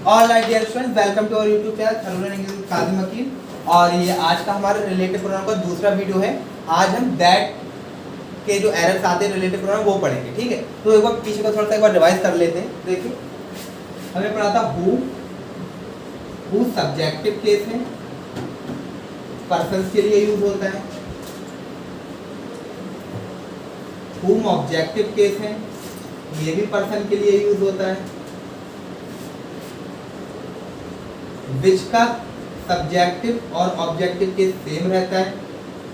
All right dear students, welcome to our YouTube channel thermal English Kazim Akeel. और ये आज का हमारा रिलेटिव प्रोनाउन का दूसरा वीडियो है। आज हम दैट के जो एरर्स आते हैं रिलेटिव प्रोनाउन वो पढ़ेंगे, ठीक है। तो एक बार पीछे का थोड़ा सा एक बार रिवाइज कर लेते हैं। देखिए हमें पढ़ा था हु सब्जेक्टिव केस है, पर्सन्स के लिए यूज होता है। हुम ऑब्जेक्टिव केस है, ये भी पर्सन के लिए यूज होता है। विच का सब्जेक्टिव और ऑब्जेक्टिव केस सेम रहता है,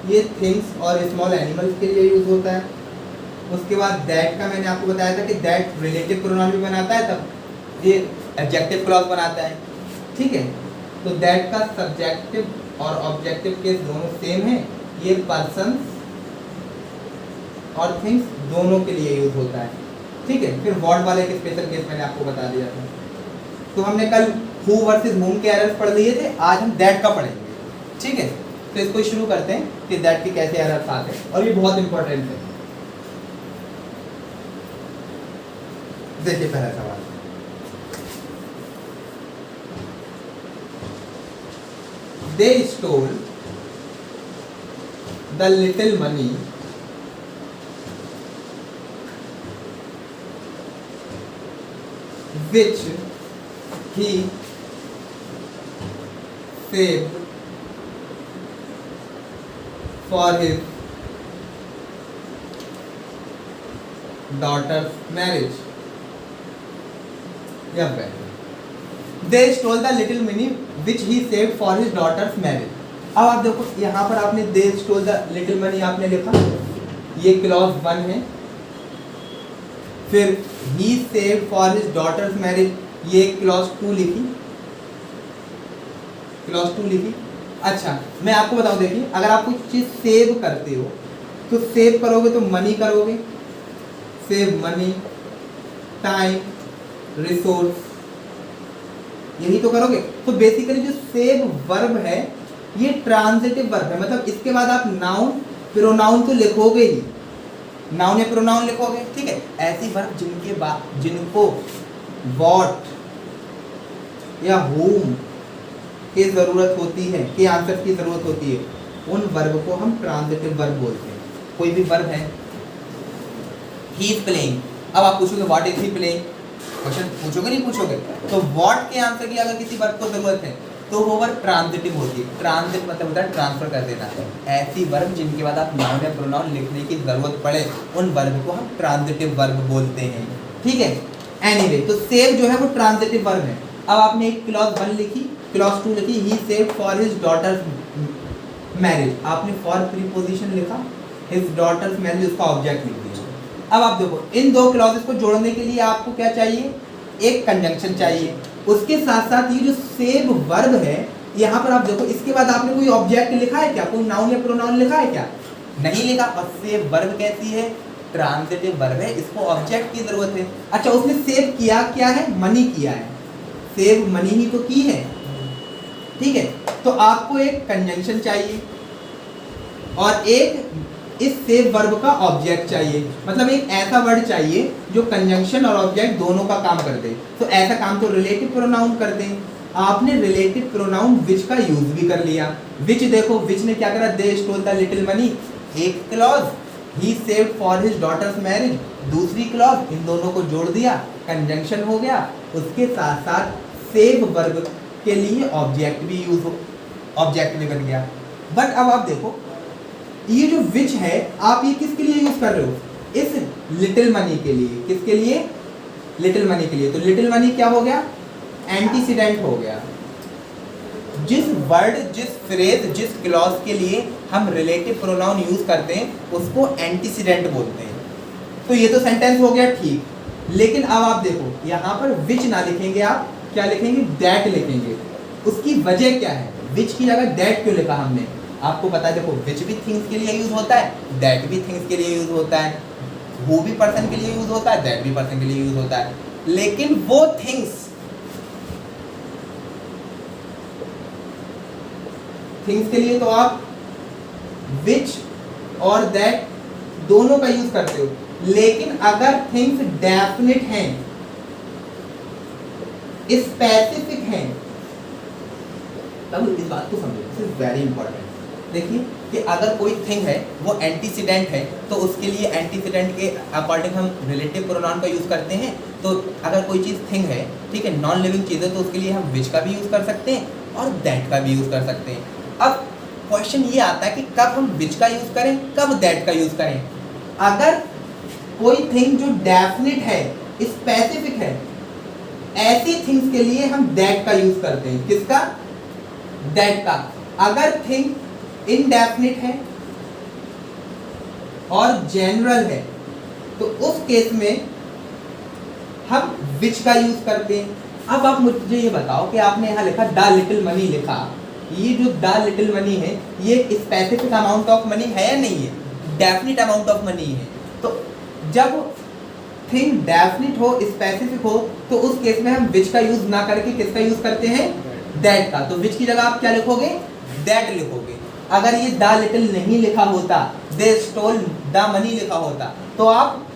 ये थिंग्स और स्मॉल एनिमल्स के लिए यूज होता है। उसके बाद दैट का मैंने आपको बताया था कि दैट रिलेटिव प्रोनाउन भी बनाता है, तब ये एडजेक्टिव क्लॉज बनाता है, ठीक है। तो दैट का सब्जेक्टिव और ऑब्जेक्टिव केस दोनों सेम है, ये पर्सन और थिंग्स दोनों के लिए यूज होता है, ठीक है। फिर वर्ड वाले के स्पेशल केस मैंने आपको बता दिया था। तो हमने कल हु वर्सेस हुम के एरर्स पढ़ लिए थे, आज हम दैट का पढ़ेंगे, ठीक है। तो इसको शुरू करते हैं कि दैट के कैसे एरर्स आते हैं, और ये बहुत इंपॉर्टेंट है। देखिए पहला सवाल, they stole the little money which he saved for his daughter's marriage. Yeah, better. They stole the little money which he saved for his daughter's marriage. अब आप देखो यहाँ पर आपने they stole the little money आपने लिखा, ये clause 1 है। फिर he saved for his daughter's marriage, ये क्लॉज 2 लिखी, क्लॉज 2 लिखी। अच्छा मैं आपको बताऊं, देखिए अगर आप कुछ चीज सेव करते हो तो सेव करोगे तो मनी करोगे, सेव मनी, टाइम, रिसोर्स, यही तो करोगे। तो बेसिकली जो सेव वर्ब है ये ट्रांजिटिव वर्ब है, मतलब इसके बाद आप नाउन प्रोनाउन तो लिखोगे ही, नाउन या प्रोनाउन लिखोगे, ठीक है। ऐसी वर्ब जिनको व्हाट या whom की जरूरत होती है, के आंसर की जरूरत होती है, उन वर्ब को हम ट्रांजिटिव वर्ब बोलते हैं। कोई भी वर्ब है, he is playing, अब आप पूछोगे what is he playing, question पूछोगे नहीं पूछोगे, तो व्हाट के आंसर की अगर किसी वर्ब को जरूरत है तो वो वर्ब ट्रांजिटिव होती है। ट्रांजिट मतलब होता है ट्रांसफर कर देना। ऐसी वर्ब जिनके बाद आप नाउन या प्रोनाउन लिखने की जरूरत पड़े, उन वर्ब को हम ट्रांजिटिव वर्ब बोलते हैं, ठीक है। एनीवे तो सेव जो है वो ट्रांजिटिव वर्ब है। अब आपने एक क्लॉज 1 लिखी, क्लॉज 2 लिखी, he saved for his daughter's marriage, आपने फॉर प्रीपोजिशन लिखा, हिज डॉटर्स मैरिज उसका ऑब्जेक्ट लिख दिया। अब आप देखो इन दो क्लॉजेस को जोड़ने के लिए आपको क्या चाहिए, एक कंजंक्शन चाहिए। उसके साथ साथ ये जो सेव वर्ब है, यहाँ पर आप देखो इसके बाद आपने कोई ऑब्जेक्ट लिखा है क्या, कोई नाउन या प्रोनाउन लिखा है क्या, नहीं लिखा। और सेव वर्ब कैसी है, ट्रांजिटिव वर्ब है, इसको ऑब्जेक्ट की जरूरत है। अच्छा उसने सेव किया क्या है, मनी किया है, सेव मनी ही तो की है, ठीक है। तो आपको एक कंजंक्शन चाहिए और एक इस सेव वर्ब का ऑब्जेक्ट चाहिए, मतलब एक ऐसा वर्ड चाहिए जो कंजंक्शन और ऑब्जेक्ट दोनों का काम कर दे। तो ऐसा काम तो रिलेटिव प्रोनाउन कर दे। आपने रिलेटिव प्रोनाउन विच का यूज भी कर लिया। विच देखो, विच ने क्या करा, they stole the little money, एक clause, he saved for his daughter's marriage दूसरी क्लॉज, इन दोनों को जोड़ दिया, कंजंक्शन हो गया। उसके साथ साथ सेव वर्ब के लिए ऑब्जेक्ट भी यूज हो, ऑब्जेक्ट भी बन गया। बट अब आप देखो ये जो विच है आप ये किसके लिए यूज कर रहे हो, इस लिटिल मनी के लिए। किसके लिए, लिटिल मनी के लिए। तो लिटिल मनी क्या हो गया, एंटीसीडेंट हो गया। जिस वर्ड, जिस फ्रेज, जिस क्लॉज के लिए हम रिलेटिव प्रोनाउन यूज करते हैं उसको एंटीसीडेंट बोलते हैं। तो ये तो सेंटेंस हो गया ठीक। लेकिन अब आप देखो यहाँ पर विच ना लिखेंगे, आप क्या लिखेंगे, दैट लिखेंगे। उसकी वजह क्या है, विच की जगह दैट क्यों लिखा हमने, आपको पता है। देखो विच भी थिंग्स के लिए यूज होता है, दैट भी थिंग्स के लिए यूज होता है, वो भी पर्सन के लिए यूज होता है, दैट भी पर्सन के लिए यूज होता है। लेकिन वो थिंग्स के लिए तो आप विच और दैट दोनों का यूज करते हो। लेकिन अगर थिंग्स डेफिनेट हैं स्पेसिफिक हैं, तब इस बात को समझो, दिस इज वेरी इंपॉर्टेंट। देखिए कि अगर कोई थिंग है वो एंटीसीडेंट है तो उसके लिए एंटीसीडेंट के अकॉर्डिंग हम रिलेटिव प्रोनाउन का यूज़ करते हैं। तो अगर कोई चीज़ थिंग है, ठीक है, नॉन लिविंग चीज़ है, तो उसके लिए हम विच का भी यूज़ कर सकते हैं और दैट का भी यूज़ कर सकते हैं। अब क्वेश्चन ये आता है कि कब हम विच का यूज़ करें, कब दैट का यूज़ करें। अगर कोई थिंग जो डेफिनिट है, स्पेसिफिक है, ऐसी थिंग्स के लिए हम दैट का यूज़ करते हैं। किसका? दैट का। अगर थिंग इनडेफिनिट है और जनरल है तो उस केस में हम विच का यूज करते हैं। अब आप मुझे ये बताओ कि आपने यहाँ लिखा द लिटिल मनी लिखा, ये जो द लिटिल मनी है ये स्पेसिफिक अमाउंट ऑफ मनी है या नहीं है? डेफिनिट अमाउंट ऑफ मनी है। तो जब थिंग डेफिनिट हो, स्पेसिफिक हो, तो उस केस में हम विच का यूज ना करके किसका यूज करते हैं? दैट का। तो विच की जगह आप क्या लिखोगे? दैट लिखोगे। अगर ये द लिटिल नहीं लिखा होता, दे स्टोल द मनी लिखा होता, तो आप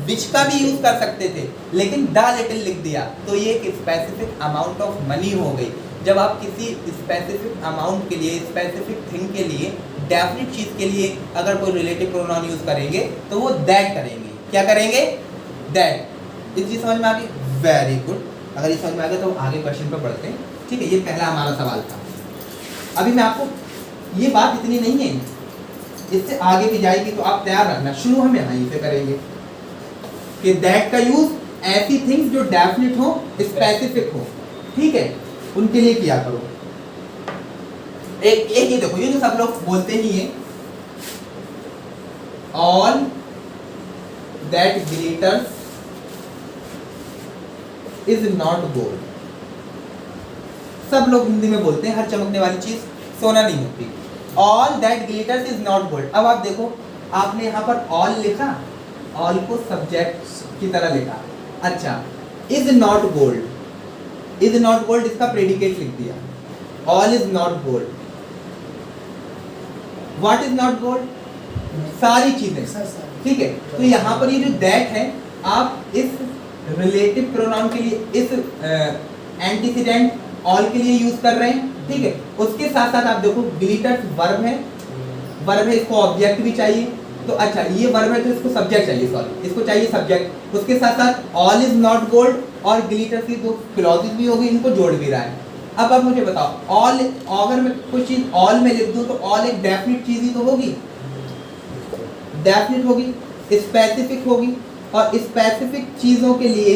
विच का भी यूज कर सकते थे, लेकिन द लिटिल लिख दिया तो ये एक स्पेसिफिक अमाउंट ऑफ मनी हो गई। जब आप किसी स्पेसिफिक अमाउंट के लिए, स्पेसिफिक थिंग के लिए, डेफिनिट चीज के लिए अगर कोई रिलेटिव प्रोनाउन यूज करेंगे तो वो दैट करेंगे। क्या करेंगे? दैट। इस चीज समझ में आ गई? Very good. अगर ये समझ में आ गया तो आगे क्वेश्चन पर बढ़ते हैं। ठीक है, ये पहला हमारा सवाल था। अभी मैं आपको, ये बात इतनी नहीं है, इससे आगे भी जाएगी, तो आप तैयार रखना। शुरू हम यहाँ से करेंगे कि दैट का यूज ऐसी थिंग्स जो डेफिनिट हो, स्पेसिफिक हो, ठीक है, उनके लिए किया करो। एक ये देखो, ये जो सब लोग बोलते ही है, all that glitters is not gold. सब लोग हिंदी में बोलते हैं, हर चमकने वाली चीज सोना नहीं होती। All that glitters is not gold. अब आप देखो, आपने यहाँ पर ऑल लिखा, ऑल को सब्जेक्ट की तरह लिखा। अच्छा, is not gold, is not gold इसका प्रेडिकेट लिख दिया। All is not gold. What is not gold? सारी चीजें, ठीक है। तो यहाँ पर ये जो दैट है, आप इस रिलेटिव प्रोनाउन के लिए, इस एंटीसीडेंट ऑल के लिए यूज कर रहे हैं, ठीक है। उसके साथ साथ आप देखो, ग्लिटर्स वर्ब है, वर्ब है, इसको ऑब्जेक्ट भी चाहिए। तो अच्छा, ये वर्ब है तो इसको सब्जेक्ट चाहिए, सॉरी, इसको चाहिए सब्जेक्ट। उसके साथ साथ ऑल इज नॉट गोल्ड और ग्लिटर्स की दो क्लॉजेस भी होगी, इनको जोड़ भी रहा है। अब आप मुझे बताओ, ऑल, अगर मैं कुछ चीज ऑल में लिख दूं तो ऑल एक डेफिनिट चीज ही तो होगी, डेफिनिट होगी, स्पेसिफिक होगी, और स्पेसिफिक चीजों के लिए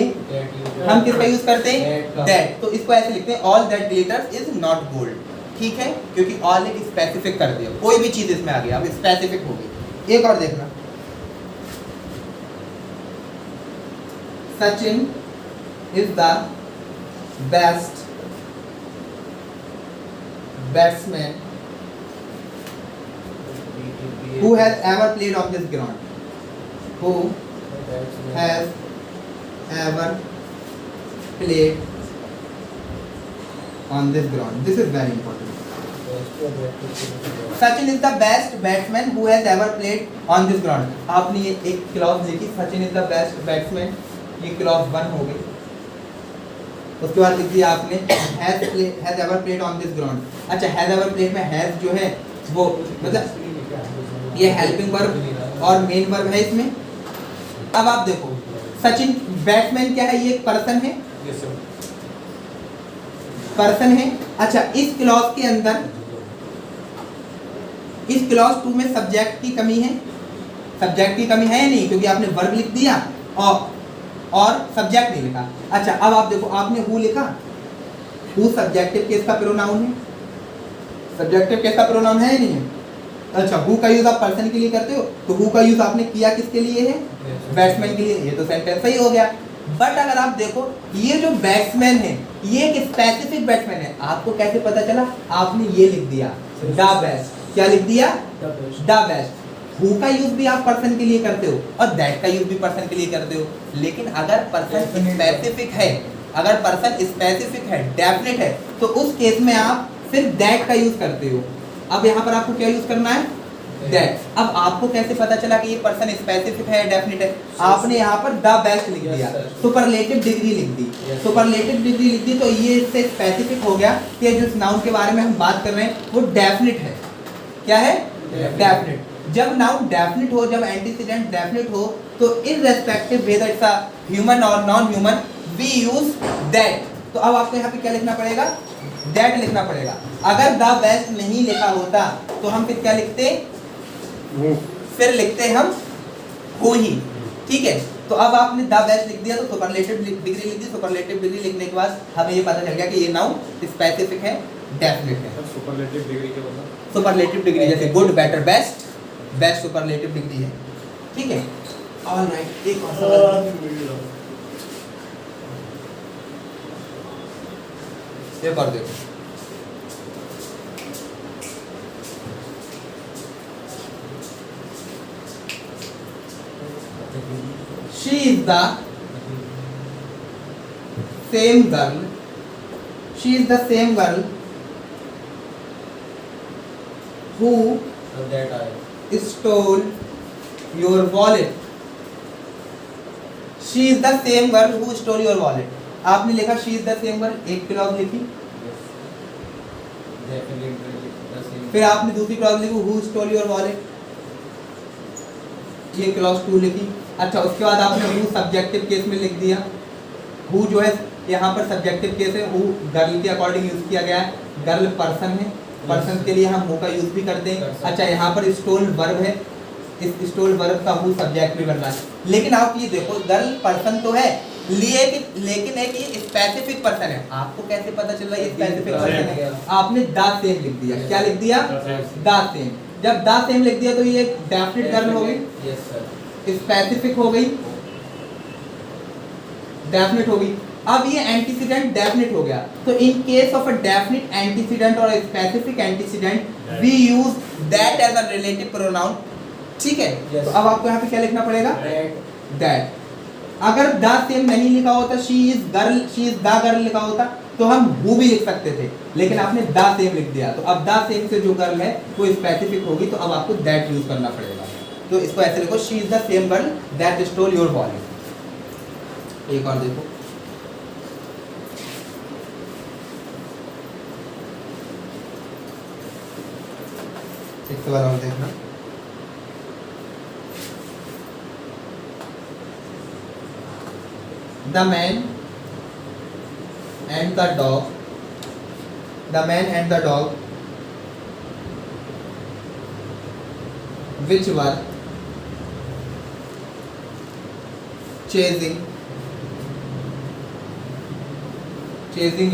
हम किसका यूज करते हैं? दैट। तो इसको ऐसे लिखते हैं, all that glitters is not gold, ठीक है, क्योंकि ऑल एक स्पेसिफिक कर दिया, कोई भी चीज इसमें आ गया, अब स्पेसिफिक होगी। एक और देखना, Sachin is the best batsman who has ever played on this ground, who has ever played on this ground. This is very important. Sachin is the best batsman who has ever played on this ground. आपने ये एक clause लिखी, Sachin is the best batsman, ये clause 1 हो गई। उसके बाद लिख दिया आपने has ever played on this ground। अच्छा, has ever played में has जो है वो मतलब ये हेल्पिंग वर्ब और मेन वर्ब है इसमें। अब आप देखो, सचिन बैट्समैन क्या है? ये एक पर्सन है, पर्सन है। अच्छा, इस क्लॉज के अंदर, इस क्लॉज 2 में सब्जेक्ट की कमी है, सब्जेक्ट की कमी है या नहीं? क्योंकि आपने वर्ब लिख दिया और सब्जेक्ट नहीं लिखा। अच्छा, अब आप देखो, आपने हु लिखा, हु सब्जेक्टिव केस का प्रोनाउन है, सब्जेक्टिव केस का प्रोनाउन है या नहीं है? अच्छा, हु का यूज आप पर्सन के लिए करते हो, तो हु का यूज आपने किया किसके लिए है? बैट्समैन के लिए। ये तो सेंटेंस सही हो गया। बट अगर आप देखो, ये जो बैट्समैन है ये एक स्पेसिफिक बैट्समैन है। आपको कैसे पता चला? आपने ये लिख दिया, द बेस्ट। क्या लिख दिया? The best. हु का यूज भी आप पर्सन के लिए करते हो और दैट का यूज भी पर्सन के लिए करते हो। लेकिन अगर पर्सन स्पेसिफिक है, अगर पर्सन स्पेसिफिक है, डेफिनेट है, तो उस केस में आप फिर दैट का यूज करते हो। अब यहाँ पर आपको क्या यूज करना है? दैट। अब आपको कैसे पता चला कि ये पर्सन स्पेसिफिक है या डेफिनिट है? आपने यहाँ पर द बेस्ट लिख दिया, सुपरलेटिव डिग्री लिख दी, सुपरलेटिव डिग्री लिख दी, तो ये इससे स्पेसिफिक हो गया कि जिस नाउन के बारे में हम बात कर रहे हैं वो डेफिनिट है। क्या है? डेफिनिट। जब नाउन डेफिनिट हो, जब एंटीसीडेंट डेफिनिट हो, तो irrespective whether it's a human और non human we use that. तो अब आपको यहाँ पे क्या लिखना पड़ेगा? दैट लिखना पड़ेगा। अगर द बेस्ट नहीं लिखा होता तो हम फिर क्या लिखते? फिर लिखते हम हो ही। ठीक है, तो अब आपने द बेस्ट लिख दिया तो सुपरलेटिव डिग्री लिख दी। सुपरलेटिव डिग्री लिखने के बाद हमें ये पता चल गया कि ये नाउन स्पेसिफिक है, डेफिनिट है। सुपरलेटिव डिग्री क्या होता है? सुपरलेटिव डिग्री जैसे good, better, best, best superlative degree है। ठीक है, ऑलराइट। एक और सवाल ये कर देखो। She is the same girl. She is the same girl who that I stole your wallet. She is the same girl who stole your wallet. आपने लिखा she is the same girl, एक clause लिखी, फिर आपने दूसरी clause लिखी who stole your wallet, ये clause 2 लिखी। अच्छा, उसके बाद आपने who सब्जेक्टिव केस में लिख दिया। who जो है यहाँ पर सब्जेक्टिव केस है, who गर्ल के अकॉर्डिंग यूज किया गया है, गर्ल पर्सन है, पर्सन के लिए हम who का यूज भी करते हैं। अच्छा, यहाँ पर स्टोल वर्ब है, इस स्टोल वर्ब का who सब्जेक्ट भी बनना है। लेकिन आप ये देखो, गर्ल पर्सन तो है लेकिन है कि ये स्पेसिफिक पर्सन है। आपको कैसे पता चल रहा है ये स्पेसिफिक पर्सन है? आपने द सेम लिख दिया। क्या लिख दिया? The same. जब द सेम लिख दिया तो ये डेफिनिट गर्ल हो गई, यस सर, स्पेसिफिक हो गई, डेफिनिट हो गई। अब ये एंटीसीडेंट डेफिनिट हो गया, तो in case of a definite antecedent और specific antecedent we use that as a relative pronoun. ठीक है, तो अब आपको यहाँ पे क्या लिखना पड़ेगा? दैट। अगर द सेम नहीं लिखा होता, she is girl, she is the girl लिखा होता, तो हम हु भी लिख सकते थे, लेकिन आपने द सेम लिख दिया। तो अब द सेम से जो गर्ल है वो स्पेसिफिक होगी, तो अब आपको दैट यूज करना पड़ेगा। तो इसको ऐसे लिखो, she is the same girl that stole your wallet. एक और देखो, एक सवाल और देखना। The man and the dog, the man and the dog which were chasing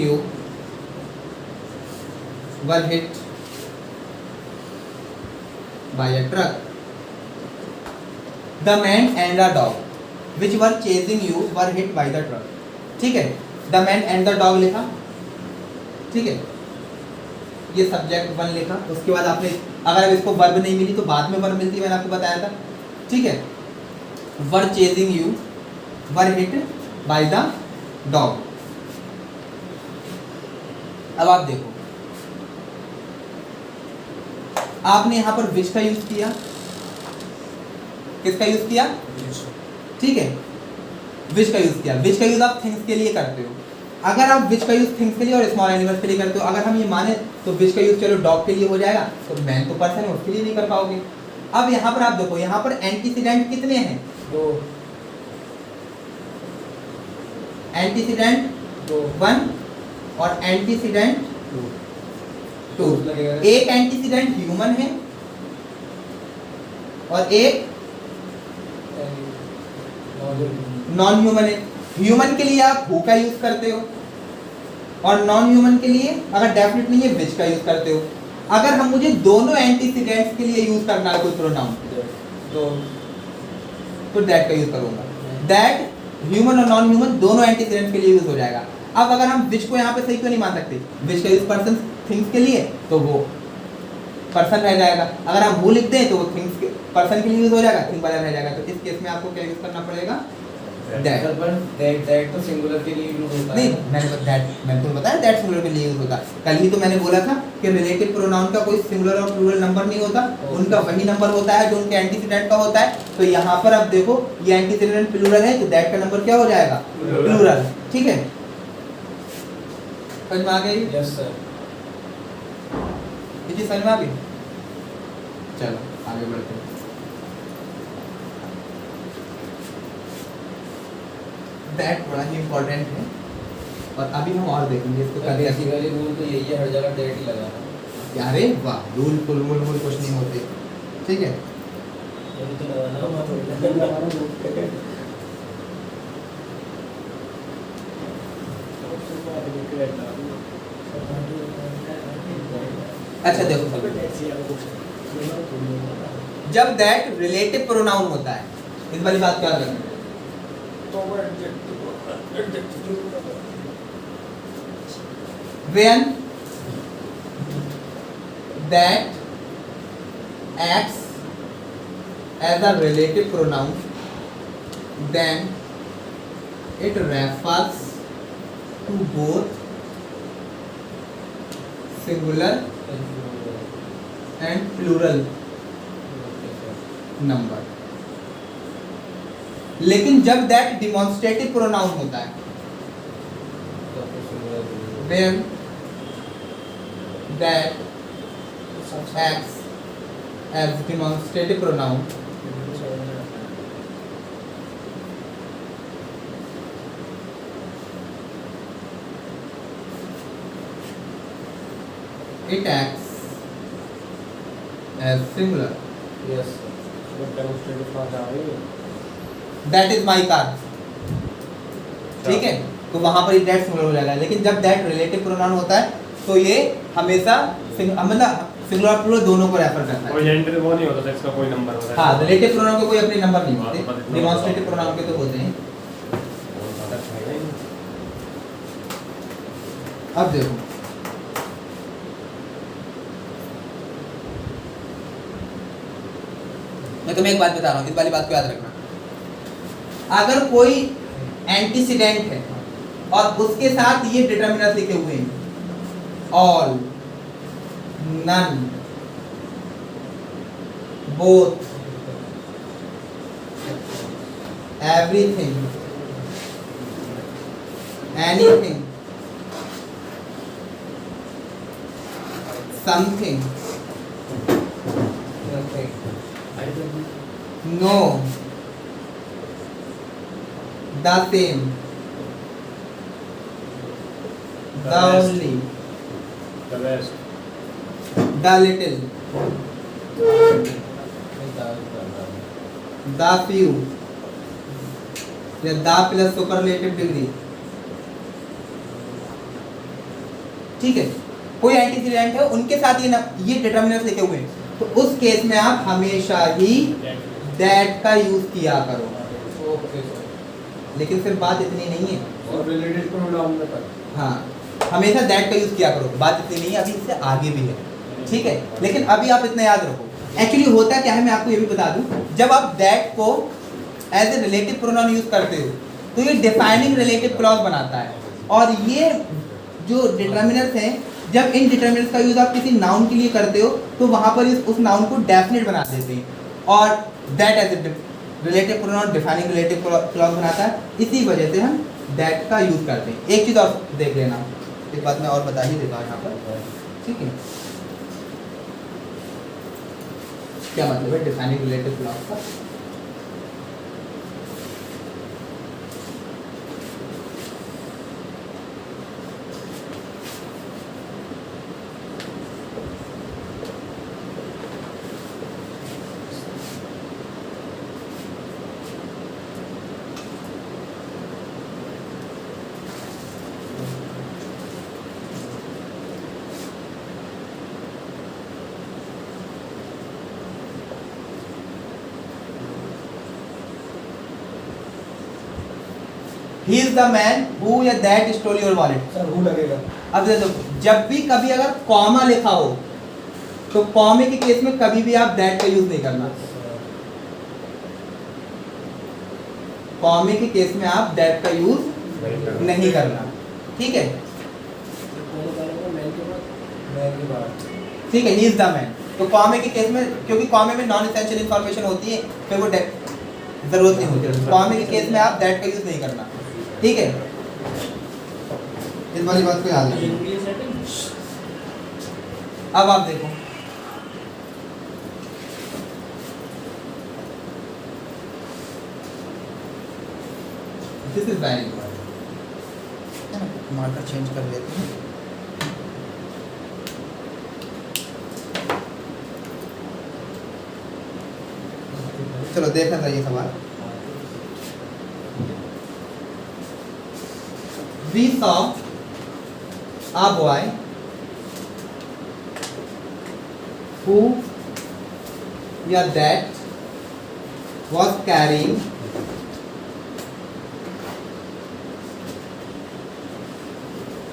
you were hit by a truck. The man and the dog which were chasing you were hit by the truck. ठीक है, the man and the dog लिखा। ठीक है, ये subject 1 लिखा। उसके बाद आपने, अगर अब इसको वर्ब नहीं मिली तो बाद में वर्ब मिलती है, मैंने आपको बताया था। ठीक है, were chasing you were hit by the dog। अब आप देखो, आपने यहाँ पर which का यूज किया, किसका यूज किया? ठीक है, विच का यूज किया। विच का यूज आप थिंग्स के लिए करते हो। अगर आप विच का यूज थिंग्स के लिए और स्मॉल एनिमल्स के लिए करते हो, अगर हम ये माने तो विच का यूज चलो डॉग के लिए हो जाएगा, तो मैन तो पर्सन है, उसके लिए नहीं कर पाओगे। अब यहाँ पर आप देखो, यहाँ पर एंटीसीडेंट कितने हैं? 2। एंटीसीडेंट 1 और एंटीसीडेंट 2। एक एंटीसीडेंट ह्यूमन है और एक नॉन ह्यूमन है। ह्यूमन के लिए आप हु का यूज करते हो और नॉन ह्यूमन के लिए, अगर डेफिनेट नहीं है, विच का यूज करते हो। अगर हम मुझे दोनों एंटीसीडेंट्स के लिए यूज करना है कोई प्रोनाउन, तो दैट का यूज करूंगा। दैट ह्यूमन और नॉन ह्यूमन दोनों एंटीसीडेंट्स के लिए यूज हो जाएगा। अब अगर हम विच को यहाँ पे सही क्यों नहीं मान सकते? विच का यूज पर्सन थिंग्स के लिए, तो वो पर्सन रह जाएगा। अगर हम हु लिख दें तो वो थिंग्स के पर्सन के लिए यूज हो जाएगा, थिंग वाला रह जाएगा। तो इस केस में आपको क्या यूज करना पड़ेगा? दैट तो सिंगुलर के लिए यूज होता है। नहीं, मैंने तुम्हें बताया दैट सिंगुलर के लिए यूज होता है। कल ही तो मैंने बोला था कि रिलेटिव प्रोनाउन का कोई सिंगुलर और प्लूरल नंबर नहीं होता, उनका वही नंबर होता है जो उनके एंटीसीडेंट का होता है। तो यहाँ पर अब देखो ये एंटीसीडेंट प्लूरल है तो दैट का नंबर क्या हो जाएगा, प्लूरल। ठीक है, समझ में आ गई? Yes sir. ये चीज समझ में आ गई? चलो आगे बढ़ते हैं। दैट बड़ा ही इम्पोर्टेंट है और अभी हम और देखेंगे इसको कैसे। बेसिकली रूल तो यही है, हर जगह डेट ही लगाना। अरे वाह, रूल फुल मूल मूल कुछ नहीं होते। ठीक है, यही तो लगाना। अच्छा देखो, जब दैट रिलेटिव प्रोनाउन होता है, इस वाली बात क्या रखना, when that acts as a relative pronoun, then it refers to both singular and plural number। लेकिन जब दैट डिमॉन्स्ट्रेटिव प्रोनाउन होता है, when that acts as demonstrative pronoun, it acts as singular। Yes That is my car। ठीक है, तो वहां पर that singular हो जाएगा। लेकिन जब दैट रिलेटिव प्रोनाउन होता है तो ये हमेशा मतलब सिंगुलर और प्लूरल दोनों को रेफर करता है। कोई जेंडर वो नहीं होता था, इसका कोई नंबर होता है। हाँ, रिलेटिव प्रोनाउन के कोई अपने नंबर नहीं होते, डिमॉन्स्ट्रेटिव प्रोनाउन के तो होते हैं। अब देखो, मैं तुम्हें एक बात बता रहा हूँ, इस वाली बात को याद रखना। अगर कोई एंटीसीडेंट है और उसके साथ ये डिटर्मिनर लिखे हुए हैं, all, none, both, everything, anything, something, no, the same, the only, The best. the little, the few, या the प्लस सुपरलेटिव डिग्री। ठीक है, कोई एंटीसीडेंट है उनके साथ ये डिटर्मिनर्स लिखे हुए हैं, तो उस केस में आप हमेशा ही दैट का यूज किया करो। लेकिन सिर्फ बात इतनी नहीं है, और रिलेटेड प्रोनाउन में पर हाँ, हमेशा दैट का यूज किया करो। बात इतनी नहीं है, अभी इससे आगे भी है। ठीक है, लेकिन अभी आप इतना याद रखो, एक्चुअली होता क्या है, मैं आपको ये भी बता दूं, जब आप दैट को as a relative pronoun use करते हो तो ये डिफाइनिंग रिलेटिव क्लॉज बनाता है। और ये जो डिटर्मिनर्स हैं, जब इन डिटर्मिनर्स का यूज आप किसी नाउन के लिए करते हो तो वहां पर उस नाउन को डेफिनेट बना देते हैं। और that as a relative pronoun defining relative clause बनाता है, इसी वजह से हम दैट का यूज करते हैं। एक चीज और देख लेना, एक बात मैं और बता ही देता हूँ यहाँ पर। ठीक है, क्या मतलब है डिफाइनिंग रिलेटिव क्लॉज का? He is the man who या that stole your wallet। Sir who लगेगा। अब देखो, जब भी कभी अगर कॉमा लिखा हो तो कॉमे के केस में कभी भी आप दैट का यूज नहीं करना। कॉमे के केस में आप दैट का यूज नहीं करना। ठीक है, मैं की बात ठीक है, ही इज द मैन। तो कॉमे के केस में, क्योंकि कॉमे में नॉन एसेंशियल इन्फॉर्मेशन होती है, फिर वो जरूरत नहीं होती। कॉमे के केस में आप दैट का यूज नहीं करना, ठीक है। इस वाली बात को याद रखिए। अब आप देखो, this is very important. Marker change कर लेते हैं। चलो देखना चाहिए सवाल। We saw a boy who, yeah, that was carrying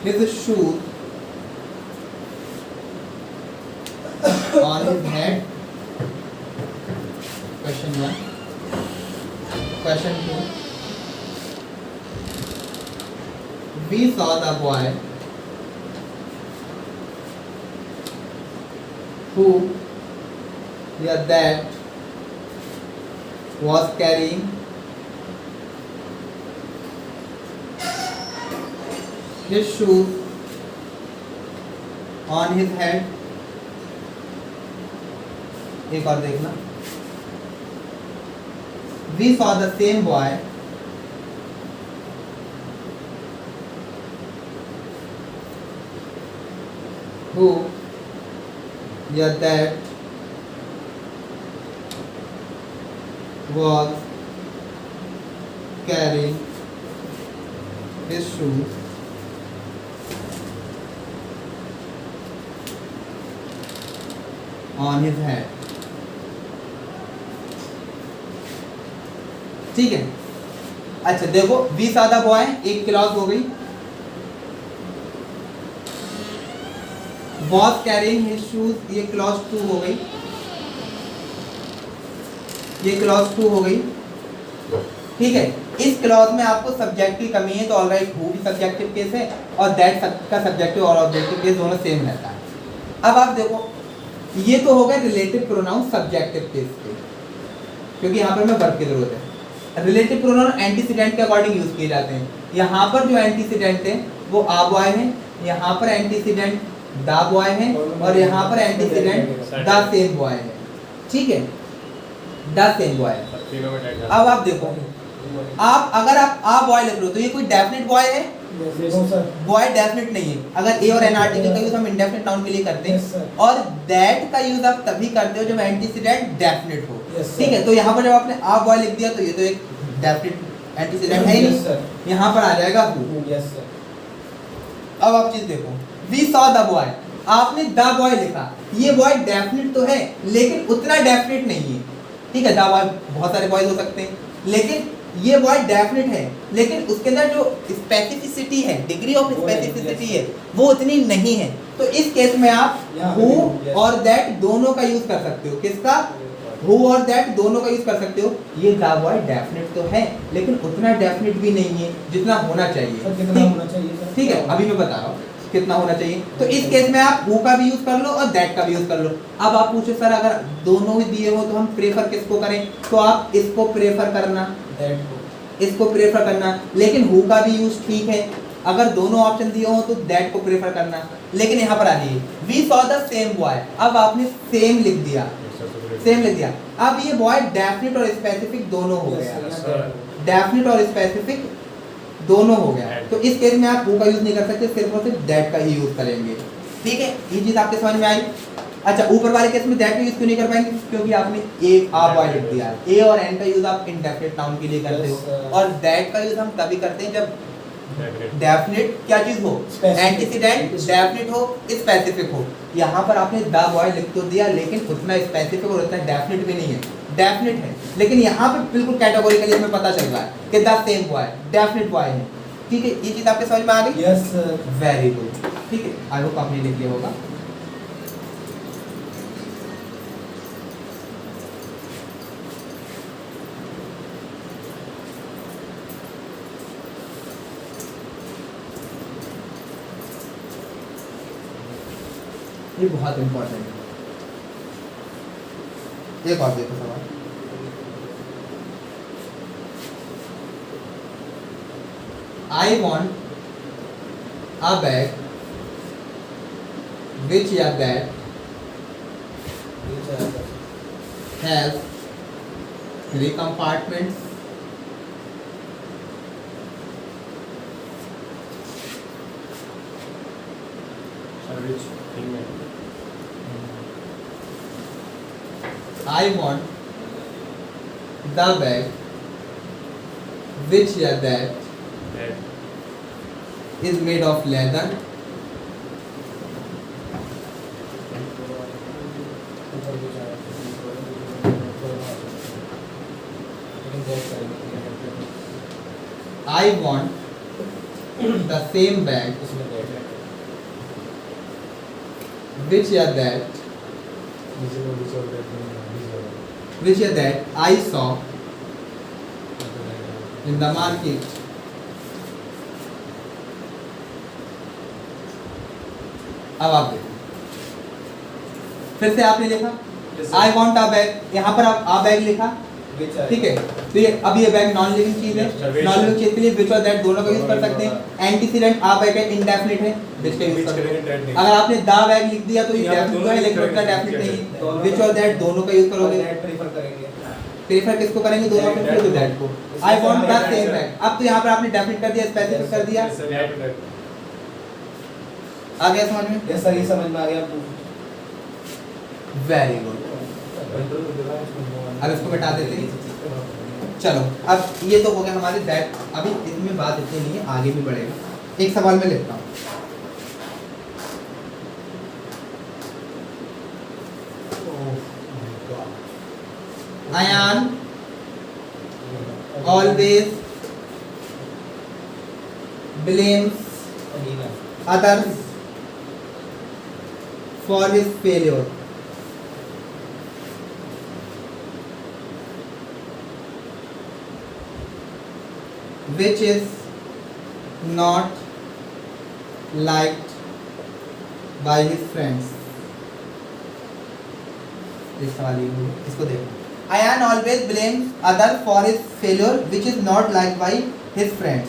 his shoes on his head. Question 1. Question 2. We saw the boy who, yeah, that was carrying his shoes on his head. एक और देखना। We saw the same boy who, yeah, that was carrying his shoes on his head. ठीक है। अच्छा देखो, we सादा boy एक clause हो गई, was carrying his shoes ये क्लॉज 2 हो गई, ये क्लॉज 2 हो गई, ठीक है। इस क्लॉज में आपको सब्जेक्ट की कमी है, तो ऑलराइट हु भी सब्जेक्टिव केस है और दैट का सब्जेक्टिव और ऑब्जेक्टिव केस दोनों सेम रहता है। अब आप देखो, ये तो हो गया रिलेटिव प्रोनाउन सब्जेक्टिव केस के, क्योंकि यहाँ पर हमें वर्ब की जरूरत है। रिलेटिव प्रोनाउन एंटीसीडेंट के अकॉर्डिंग यूज किए जाते हैं। यहाँ पर जो एंटीसीडेंट है वो आ बॉय है, यहाँ पर एंटीसीडेंट द बॉय है, और यहाँ पर एंटीसीडेंट द सेम बॉय है, ठीक है, द सेम बॉय है। अब आप देखो, आप अगर आप आ बॉय लिख रहे हो तो ये कोई डेफिनेट बॉय है? बॉय डेफिनेट नहीं है। अगर ए और एन आर्टिकल का यूज हम इंडेफिनिट नाउन के लिए करते हैं, और दैट का यूज आप तभी करते हो जब एंटीसीडेंट डेफिनेट हो, ठीक है। तो यहाँ पर जब आपने आ बॉय लिख दिया तो ये तो एक डेफिनेट एंटीसीडेंट है ही नहीं, यहाँ पर आ जाएगा हु। अब आप चीज देखो, वी सॉ द बॉय, आपने द बॉय लिखा, ये बॉय डेफिनेट तो है लेकिन उतना डेफिनेट नहीं है, ठीक है। द बॉय बहुत सारे बॉयज हो सकते हैं, लेकिन ये बॉय डेफिनेट है, लेकिन उसके अंदर जो स्पेसिफिसिटी है, डिग्री ऑफ स्पेसिफिसिटी है, वो उतनी नहीं है। तो इस केस में आप हु और दैट दोनों का यूज कर सकते हो। किसका? हु और दैट दोनों का यूज कर सकते हो। ये द बॉय डेफिनेट तो है लेकिन उतना डेफिनेट भी नहीं है जितना होना चाहिए, ठीक है। अभी मैं बता रहा हूँ कितना होना चाहिए। तो इस केस में आप हु का भी यूज कर लो और दैट का भी यूज कर लो। अब आप पूछो सर अगर दोनों ही दिए हो तो हम प्रेफर किसको करें? तो आप इसको प्रेफर करना, इसको प्रेफर करना, लेकिन हु का भी यूज ठीक है। अगर दोनों ऑप्शन दिए हो तो दैट को प्रेफर करना, लेकिन यहाँ पर आ जाइए, we saw the same boy, अब आपने सेम लिख दिया, सेम लिख दिया। अब ये बॉय डेफिनेट और स्पेसिफिक दोनों हो गया, डेफिनेट और स्पेसिफिक दोनों हो गया। तो इस केस में आप हु का यूज नहीं कर सकते, सिर्फ और सिर्फ दैट का ही यूज करेंगे, ठीक है। ये चीज आपके समझ में आई? अच्छा, ऊपर वाले केस में दैट का यूज क्यों नहीं कर पाएंगे? क्योंकि आपने ए आ बॉय लिख दिया है। ए और एन का यूज आप इंडेफिनिट नाउन के लिए करते हो, और दैट का यूज हम तभी करते हैं जब डेफिनेट क्या चीज हो, एंटीसीडेंट डेफिनेट हो, स्पेसिफिक हो। यहाँ पर आपने द बॉय लिख तो दिया लेकिन उतना स्पेसिफिक और उतना डेफिनेट भी नहीं है। डेफिनेट है लेकिन यहाँ पे बिल्कुल कैटेगोरिकली हमें पता चल रहा है कि the same boy definite boy है, ठीक है। ये चीज आपके समझ में आ गई? यस सर, वेरी गुड, ठीक है। आई होप आपने लिख लिया होगा। ये बहुत इंपॉर्टेंट है। एक और देखो सवाल, आई वॉन्ट अ बैग विच या that has 3 compartments service thing में I want the bag which या that that is made of leather I want the same bag which या that I saw in the market. अब आप देखो, फिर से आपने लिखा आई वॉन्ट अ बैग, यहाँ पर आप आ बैग लिखा, ठीक है। तो ये अब ये बैग नॉन लिविंग चीज है, नॉन लिविंग चीज के लिए विच और दैट दोनों का यूज कर सकते हैं। एंटीसीडेंट आ बैग है, इंडेफिनिट है, विच का यूज कर सकते हैं। अगर आपने दा बैग लिख दिया तो ये डेफिनिट है, लेकिन उसका डेफिनिट नहीं है। विच और दैट दोनों का यूज करोगे, प्रेफर किसको करेंगे, दोनों में से दैट को। I want the same bag, अब तो यहाँ पर आपने डेफिनिट कर दिया, स्पेसिफिक कर दिया, आ गया समझ में? यस सर, ये समझ में आ गया। Very good. अब इसको मिटा देते हैं। चलो अब ये तो हो गया हमारे दैट, अभी इसमें बात इतनी नहीं है, आगे भी बढ़ेगा। एक सवाल मैं लिखता हूँ, Ayan always blames others for his failure. Which is not liked by his friends. इस सवाल ये बोलो, इसको देखो। Ayan always blames other for his failure, which is not liked by his friends.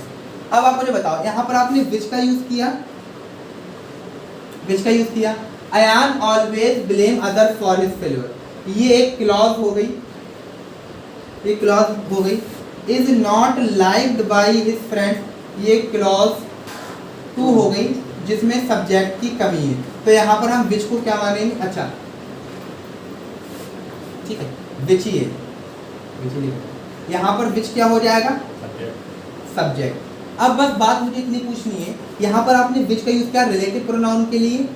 अब आप मुझे बताओ, यहाँ पर आपने which का यूज किया, which का यूज किया। Ayan always blame other for his failure, ये एक क्लॉज हो गई, ये क्लॉज हो गई। Is not liked by his friends, ये क्लॉज 2 हो गई, जिसमें सब्जेक्ट की कमी है। तो यहाँ पर हम which को क्या मानेंगे, अच्छा ठीक है, विच ही है, विच ही लिखो। यहाँ पर विच क्या हो जाएगा, सब्जेक्ट। अब बस बात मुझे इतनी पूछनी है, यहाँ पर आपने विच का यूज किया रिलेटिव प्रोनाउन के लिए,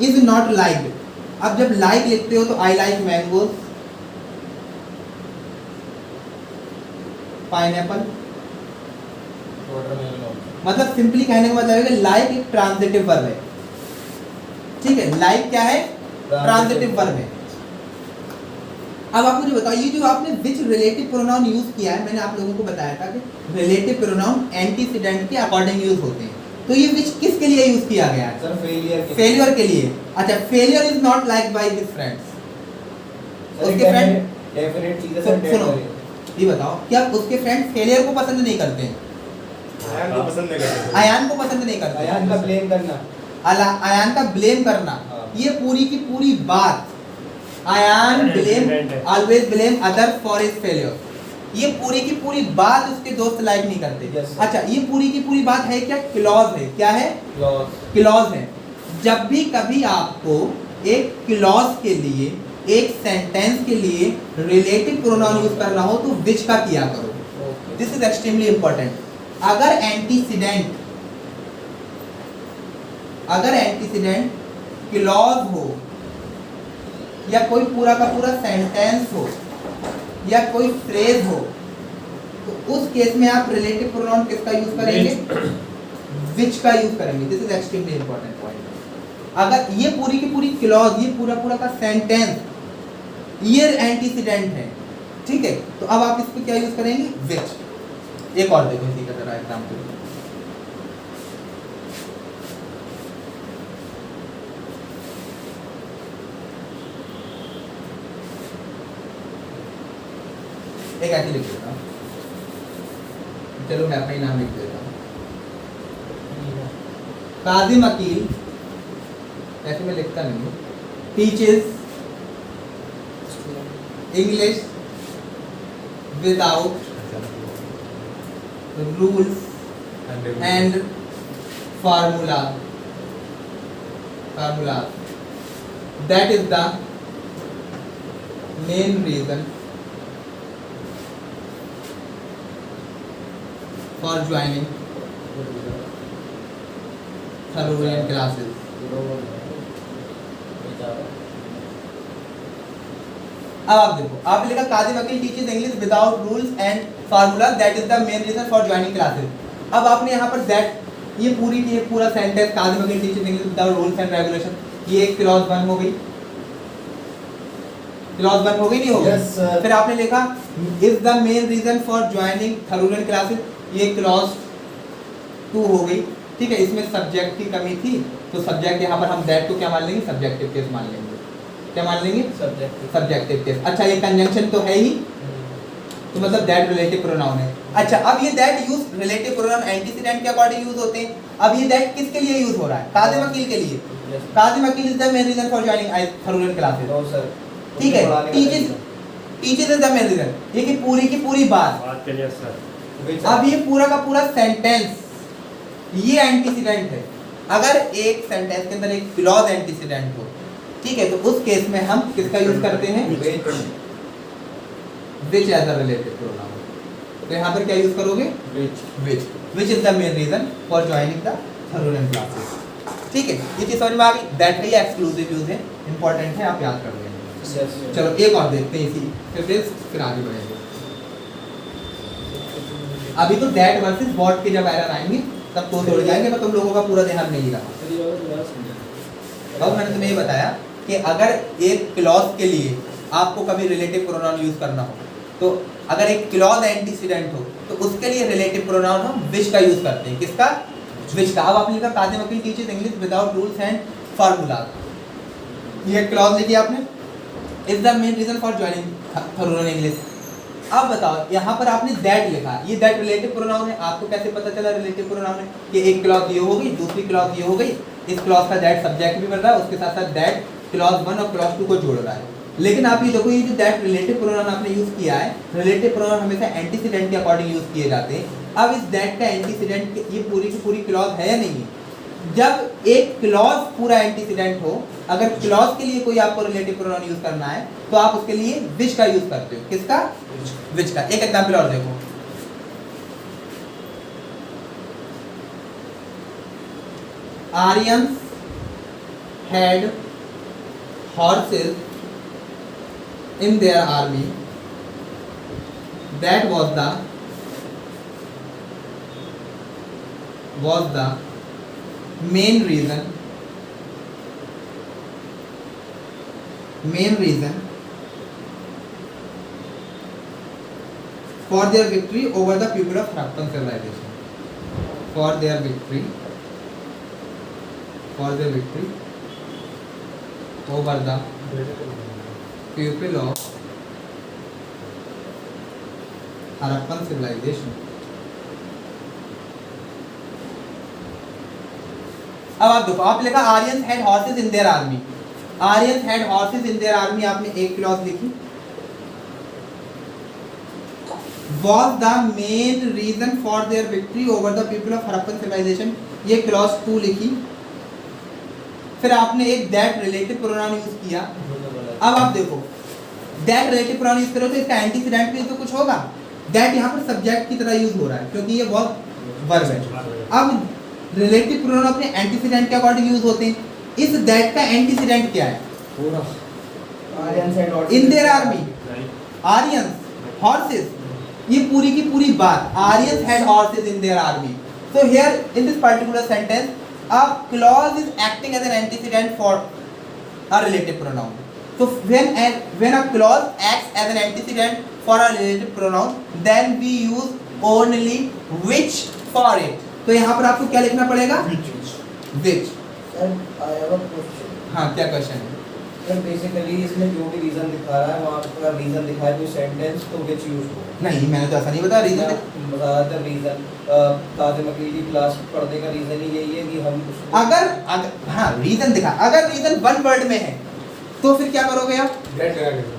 इज नॉट लाइक्ड। अब जब लाइक लिखते हो तो आई लाइक मैंगोज, पाइनएप्पल, मतलब सिंपली कहने का मतलब है कि लाइक एक ट्रांजिटिव वर्ब है, ठीक है। लाइक क्या है, ट्रांजिटिव वर्ब है। अब आप मुझे बताओ, ये जो आपने विच रिलेटिव प्रोनाउन यूज किया है, मैंने आप लोगों को बताया था कि रिलेटिव प्रोनाउन एंटीसीडेंट के अकॉर्डिंग यूज होते हैं। तो ये विच किसके लिए यूज किया गया है, सर फेलियर के लिए। अच्छा, failure is not like by his friends, उसके फ्रेंड डेफिनेटली सुनो, ये बताओ क्या उसके फ्रेंड फेलियर को पसंद नहीं करते हैं, आयान को पसंद नहीं करते, आयान को पसंद नहीं करते, अयान का ब्लेम करना, आयान का ब्लेम करना, ये पूरी की पूरी बात, Ayaan blame always blame other for his failure, ये पूरी की पूरी बात उसके दोस्त लाइक नहीं करते। Yes, अच्छा, ये पूरी की पूरी बात है क्या, क्लॉज है, क्या है, क्लॉज है। जब भी कभी आपको एक क्लॉज के लिए, एक सेंटेंस के लिए रिलेटिव प्रोनाउन यूज करना हो तो विच का किया करो। This is extremely important. अगर एंटीसीडेंट क्लॉज हो, या कोई पूरा का पूरा सेंटेंस हो, या कोई फ्रेज हो, तो उस केस में आप रिलेटिव प्रोनाउन किसका यूज करेंगे, विच का यूज करेंगे। This is extremely important point. अगर ये पूरी की पूरी क्लॉज, ये पूरा पूरा का सेंटेंस ये एंटीसीडेंट है, ठीक है, तो अब आप इसको क्या यूज करेंगे, विच। एक और देखो इसी का जरा एग्जांपल। एक ऐसे लिख देता हूँ, चलो मैं अपना ही नाम लिख देता हूँ, काजिम अकील, ऐसे मैं लिखता नहीं हूँ, teaches English without rules and formula that is the main reason for joining Tharoorian classes. अब आप देखो, आप लिखा Kazim Aqeel teaches English without rules and formula that is the main reason for joining classes. अब आपने यहाँ पर दैट ये पूरा sentence Kazim Aqeel teaches English without rules and regulation, ये एक क्लॉज 1 हो गई, क्लॉज 1 हो गई नहीं हो गई? Yes, sir. फिर आपने लिखा is the main reason for joining Tharoorian classes, ये क्लॉज 2 हो गई, ठीक है। इसमें सब्जेक्ट की कमी थी तो सब्जेक्ट यहाँ पर हम दैट को क्या मान लेंगे, सब्जेक्टिव केस मान लेंगे, क्या मान लेंगे, सब्जेक्टिव केस। अच्छा ये कंजंक्शन तो है ही, तो मतलब दैट रिलेटिव प्रोनाउन है। अच्छा अब ये that use relative pronoun antecedent के अकॉर्डिंग यूज होते हैं। अब ये दैट किसके लिए यूज हो रहा है, काजिम अकील के लिए। Kazim Aqeel is the main reason for joining Tharoorian classes, ठीक है। Teaches is the main reason, ये की पूरी बात। बात के लिए सर अब ये पूरा का पूरा सेंटेंस ये एंटीसीडेंट है। अगर एक सेंटेंस के अंदर एक क्लॉज एंटीसीडेंट हो, ठीक है, तो उस केस में हम किसका यूज करते हैं, which as a relative pronoun। तो यहाँ पर क्या यूज करोगे, which is the main reason for joining the Tharoorian classes, ठीक है। ये चीज समझ में आ गई। दैट का ये एक्सक्लूसिव यूज है, इंपॉर्टेंट है, आप याद कर लेंगे। चलो एक और देखते हैं इसी फिर आगे बढ़ेंगे। अभी तो दैट वर्सेस व्हाट के जब एरर आएंगे तब तो छोड़ जाएंगे, मैं तुम लोगों का पूरा ध्यान नहीं रहा। अब मैंने तुम्हें ये बताया कि अगर एक क्लॉज के लिए आपको कभी रिलेटिव प्रोनाउन यूज करना हो, तो अगर एक क्लॉज एंटीसीडेंट हो तो उसके लिए रिलेटिव प्रोनाउन हम विच का यूज करते हैं। किसका, विच का। अब आपने लिखा Kazim Aqeel teaches English without rules and formula, ये क्लॉज लिखी आपने, is the main reason for joining Tharoorian English. अब बताओ यहाँ पर आपने दैट लिखा, ये दैट रिलेटिव प्रोनाउन है। आपको कैसे पता चला रिलेटिव प्रोनाउन है, कि एक क्लॉज ये हो गई, दूसरी क्लॉज ये हो गई, इस क्लॉज का दैट सब्जेक्ट भी बन रहा है, उसके साथ साथ दैट क्लॉज 1 और क्लॉज 2 को जोड़ रहा है। लेकिन आप ये देखो, ये जो दैट रिलेटिव प्रोनाउन आपने यूज किया है, रिलेटिव प्रोनाउन हमेशा एंटीसीडेंट के अकॉर्डिंग यूज किए जाते हैं। अब इस दैट का एंटीसीडेंट ये पूरी की पूरी क्लॉज है या नहीं है। जब एक क्लॉज पूरा एंटीसीडेंट हो, अगर क्लॉज के लिए कोई आपको रिलेटिव प्रोनाउन यूज करना है तो आप उसके लिए विच का यूज करते हो। किसका, विच का। एक एग्जांपल और देखो, Aryans had horses in their army, that was the main reason for their victory over the people of Harappan civilization, for their victory over the people of Harappan civilization। अब आप देखो, आप लिखा Aryans had horses in their army, Aryans had horses in their army, आपने एक clause लिखी। was the main reason for their victory over the people of Harappan civilization, ये clause 2 लिखी। फिर आपने एक दैट रिलेटिव प्रोनाउन यूज किया। अब आप देखो, दैट रिलेटिव प्रोनाउन यूज करो तो इसका एंटीसीडेंट भी तो कुछ होगा। दैट यहाँ पर सब्जेक्ट की तरह यूज हो रहा है क्योंकि ये वर्ब है। अब रिलेटिव प्रोनाउन अपने एंटीसीडेंट के अकॉर्डिंग यूज होते हैं। इस दैट का एंटीसीडेंट क्या है, in their army, Aryans horses, ये पूरी की पूरी बात, Aryans had horses in their army. So here in this particular sentence a clause is acting as an antecedent for a relative pronoun. So when a clause acts as an antecedent for a relative pronoun, then we use only which for it. तो यहाँ पर आपको क्या लिखना पड़ेगा, which। I have a question. हाँ, क्या question है? सर बेसिकली इसमें जो भी रीजन दिखा रहा है वहाँ पर रीजन दिखाया कोई सेंटेंस तो विच यूज हो। नहीं, मैंने तो ऐसा नहीं बताया रीजन। ज़्यादातर रीजन ताज़े मकील की क्लास पढ़ने का रीजन ही यही है कि हम अगर हाँ रीजन दिखा, अगर रीजन वन वर्ड में है तो फिर क्या करोगे आप?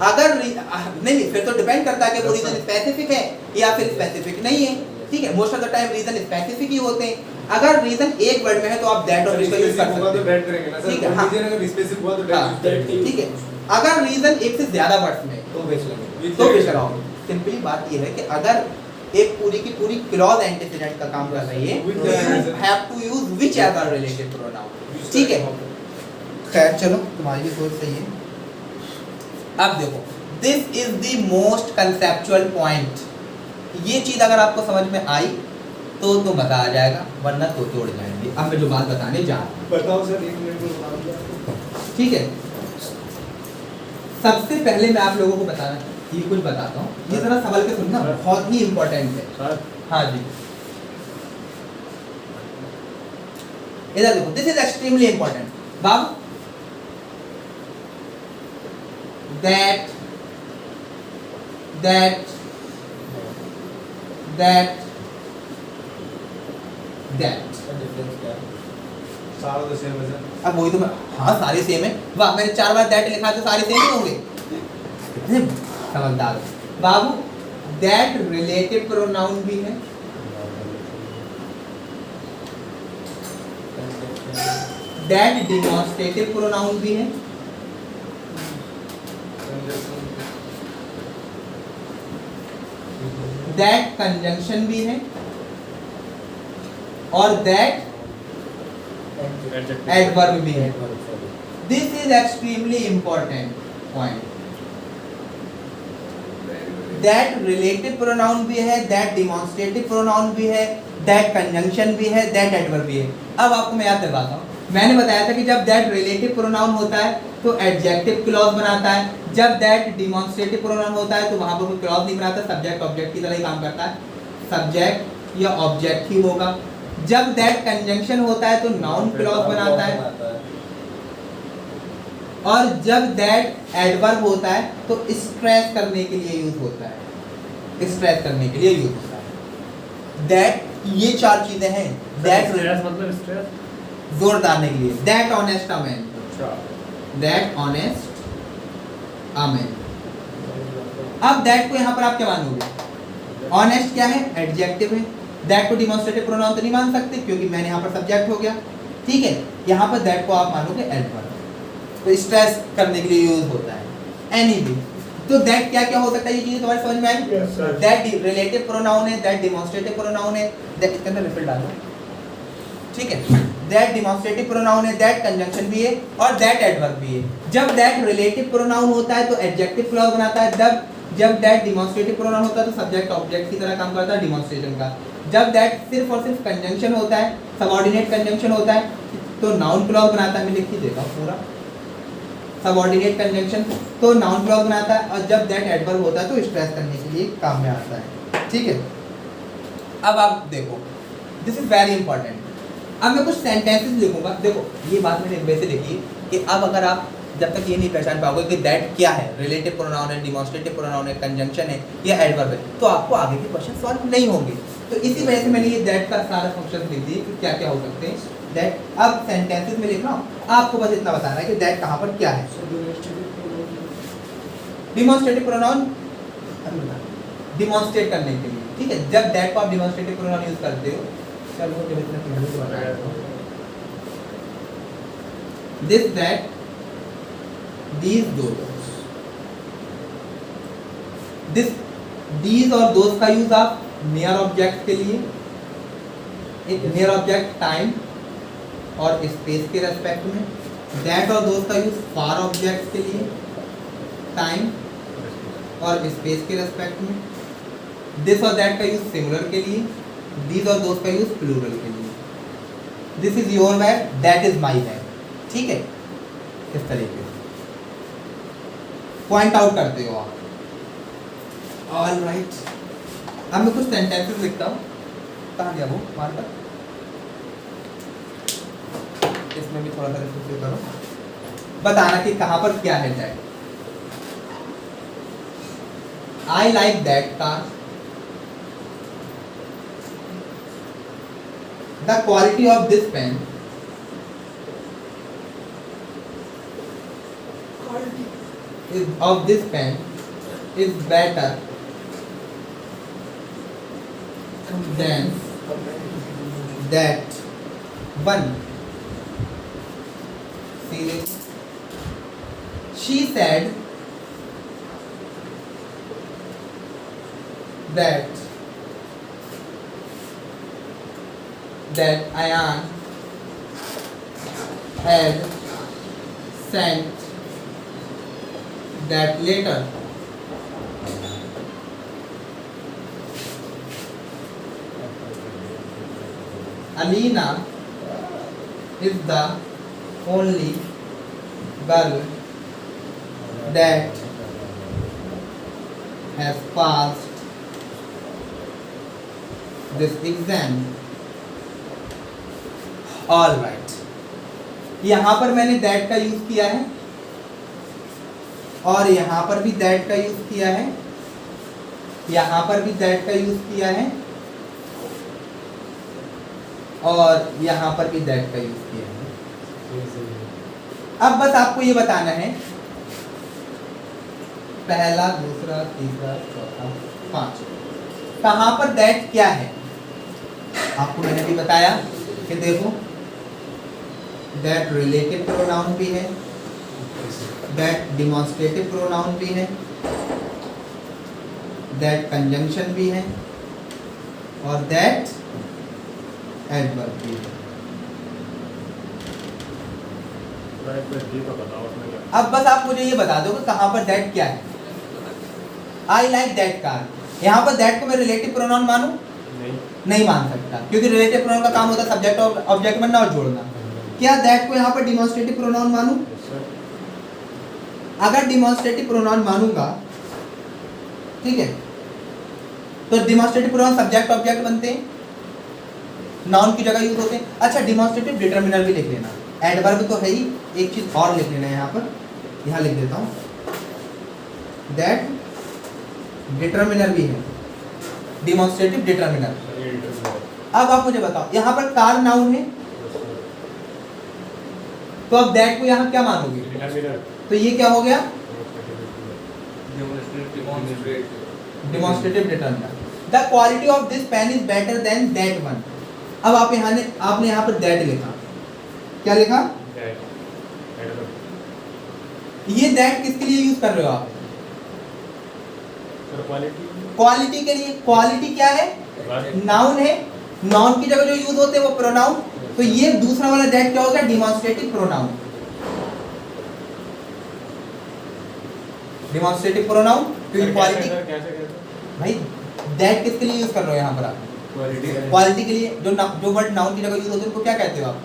अगर नहीं, फिर तो डिपेंड करता है कि वो रीजन स्पेसिफिक है या फिर स्पेसिफिक नहीं है। ठीक है, most of the time reason specific ही होते हैं। अगर रीजन एक वर्ड में है तो आप दैट और विच का यूज कर सकते हो। ठीक है, हाँ। अगर स्पेसिफिक हुआ तो हाँ, दैट ठीक है। अगर रीजन एक से ज्यादा वर्ड्स में है तो बेच लेंगे। तो विच लगाओगे। सिंपली बात ये है कि अगर एक पूरी की पूरी क्लॉज एंटीसीडेंट का काम कर रही है तो you have to use whichever related pronoun. ठीक है, खैर चलो, तुम्हारी भी सोच सही है। अब देखो, this is the most conceptual point. ये चीज अगर आपको समझ में आई तो मजा आ जाएगा, वरना तो तोड़ जाएंगे। अब मैं जो बात बताने जा रहा हूँ, बताओ सर, 1 मिनट में बता दो। ठीक है। सबसे पहले मैं आप लोगों को बताना ये कुछ बताता हूँ, ये जरा सवाल के सुनना, बहुत ही इंपॉर्टेंट है। सर हाँ जी, इधर देखो, this is extremely important. Babu, that difference क्या है? सारा तो सेम है सर। अब वही तो मैं, हाँ सारे सेम है। वाह, मैंने 4 बार दैट लिखा तो सारे सेम ही होंगे। कितने समझदार हो बाबू। दैट रिलेटिव प्रोनाउन भी है, दैट डिमॉन्स्ट्रेटिव प्रोनाउन भी है, दैट कंजंक्शन भी है, और दैट एडवर्ब भी है। This is extremely important point. That relative pronoun भी है, दैट डिमॉन्स्ट्रेटिव प्रोनाउन भी है, दैट कंजंक्शन भी है, दैट एडवर्ब भी है। अब आपको मैं याद दिलवाता हूँ, मैंने बताया था कि जब दैट रिलेटिव प्रोनाउन होता है तो एडजेक्टिव क्लॉज बनाता है, जब दैट डिमॉन्स्ट्रेटिव प्रोनाउन होता है तो वहां पर कोई क्लॉज नहीं बनाता, सब्जेक्ट ऑब्जेक्ट की तरह ही काम करता है, सब्जेक्ट या ऑब्जेक्ट ही होगा। जब दैट कंजंक्शन होता है तो नाउन क्लॉज बनाता है, और जब दैट एडवर्ब होता है तो स्ट्रेस करने के लिए यूज होता है, स्ट्रेस करने के लिए यूज होता है। दैट, ये 4 चीजें हैं। दैट मतलब स्ट्रेस जोर डालने के लिए, दैट ऑनेस्ट अमेन, अच्छा, दैट ऑनेस्ट अमेन। अब दैट को यहाँ पर आप क्या मानोगे? ऑनेस्ट क्या है? एडजेक्टिव है। दैट को डिमॉन्स्ट्रेटिव प्रोनाउन तो नहीं मान सकते क्योंकि मैंने यहाँ पर सब्जेक्ट हो गया। ठीक है, यहाँ पर दैट को आप मानोगे एडवर्ब, तो स्ट्रेस करने के लिए यूज होता है। एनीवे, तो दैट क्या क्या हो सकता है, ये चीजें तुम्हारे समझ में आई? Yes, sir. That relative pronoun है, दैट डिमॉन्स्ट्रेटिव प्रोनाउन है, दैट इसके अंदर रिफिल डालना। ठीक है, दैट डिमॉन्स्ट्रेटिव प्रोनाउन है, दैट कंजंक्शन भी है, और दैट एडवर्ब भी है। जब दैट रिलेटिव प्रोनाउन होता है तो एडजेक्टिव क्लॉज बनाता है, जब दैट डिमॉन्स्ट्रेटिव प्रोनाउन होता है तो सब्जेक्ट ऑब्जेक्ट की तरह काम करता है डिमॉन्स्ट्रेशन का। जब दैट सिर्फ और सिर्फ कंजंक्शन होता है, सबऑर्डिनेट कंजंक्शन होता है, तो नाउन क्लॉज बनाता है। मैं लिख ही देता हूँ पूरा, सबऑर्डिनेट कंजंक्शन तो नाउन क्लॉज बनाता है, और जब दैट एडवर्ब होता है तो स्ट्रेस करने के लिए काम में आता है। ठीक है, अब आप देखो, दिस इज वेरी इंपॉर्टेंट। अब मैं कुछ सेंटेंसेस लिखूंगा। देखो, ये बात मैंने वैसे लिखी कि अब अगर आप जब तक ये नहीं पहचान पाओगे कि दैट क्या है, रिलेटिव प्रोनाउन है, डिमॉन्स्ट्रेटिव प्रोनाउन है, कंजंक्शन है या एडवर्ब है, तो आपको आगे के क्वेश्चन सॉल्व नहीं होंगे। तो इसी वजह से मैंने ये दैट का सारा फंक्शन लिख दिए कि क्या क्या हो सकते हैं। दैट, अब सेंटेंसेस में लिख रहा हूँ, आपको बस इतना बताना है कि दैट कहाँ पर क्या है। डिमॉन्स्ट्रेटिव प्रोनाउन डिमॉन्स्ट्रेट करने के लिए। ठीक है, जब दैट को आप डिमॉन्स्ट्रेटिव प्रोनाउन यूज करते हो, चलो जब इतना पहले तो बताया था, this that these those, this these और those का यूज आप नियर ऑब्जेक्ट के लिए, एक नियर ऑब्जेक्ट टाइम और स्पेस के रेस्पेक्ट में, दैट और those का यूज फार ऑब्जेक्ट के लिए, टाइम और स्पेस के रेस्पेक्ट में, दिस और दैट का यूज सिंगुलर के लिए, these और those का यूज प्लूरल के लिए। This is your bag, that is my bag. ठीक है, इस तरीके से पॉइंट आउट करते हो आप। ऑल राइट, अब मैं कुछ सेंटेंसेस लिखता हूँ। कहाँ गया वो मार्कर? इसमें भी थोड़ा सा रिफ्रेश करो। बताना कि कहां पर क्या है that. I like that car. The quality of this pen is better than that one. Seriously? She said that Ayan had sent that letter. Alina is the only girl that has passed this exam. All right. यहाँ पर मैंने that का use किया है और यहाँ पर भी that का यूज किया है, यहाँ पर भी that का यूज किया है और यहाँ पर भी that का यूज किया है। अब बस आपको ये बताना है पहला, दूसरा, तीसरा, चौथा, पांचवा कहां पर that क्या है। आपको मैंने भी बताया कि देखो that रिलेटिव प्रोनाउन भी है, that डिमॉन्स्ट्रेटिव प्रोनाउन भी है, that कंजंक्शन भी है और that एडवर्ब भी है। अब बस आप मुझे ये बता दो कि कहां पर that क्या है। आई लाइक that कार, यहाँ पर that को मैं रिलेटिव प्रोनाउन मानूं? नहीं मान सकता, क्योंकि रिलेटिव प्रोनाउन का काम होता है सब्जेक्ट और ऑब्जेक्ट बनना और जोड़ना। क्या that को यहाँ पर डिमॉन्स्ट्रेटिव प्रोनाउन मानूं? अगर डिमॉन्स्ट्रेटिव प्रोनाउन मानूंगा, ठीक है, तो डिमॉन्स्ट्रेटिव प्रोनाउन सब्जेक्ट ऑब्जेक्ट बनते हैं, नाउन की जगह यूज होते हैं। अच्छा, डिमॉन्स्ट्रेटिव डिटरमिनर भी लिख लेना, एडवर्ब तो है ही, एक चीज और लिख लेना है यहाँ पर, यहाँ लिख देता हूँ दैट डिटरमिनर भी है, डिमॉन्स्ट्रेटिव डिटरमिनर। अब आप मुझे बताओ, यहाँ पर कार नाउन है तो अब दैट को यहाँ क्या मानोगे? तो ये क्या हो गया? Demonstrative determiner. The quality of this pen is better than that one. अब आप आपने यहाँ पर दैट लिखा, क्या लिखा? ये दैट किसके लिए यूज कर रहे हो आप? क्वालिटी के लिए। क्वालिटी क्या है? नाउन है, नाउन की जगह जो यूज होते हैं वो प्रोनाउन, तो ये दूसरा वाला दैट क्या हो गया? Demonstrative pronoun. डिमॉन्स्ट्रेटिव प्रोनाउन क्योंकि क्वालिटी भाई दैट किसके लिए यूज कर रहे हो यहाँ पर आप? क्वालिटी के लिए। जो वर्ड नाउन की जगह यूज होते हैं उनको क्या कहते हो आप?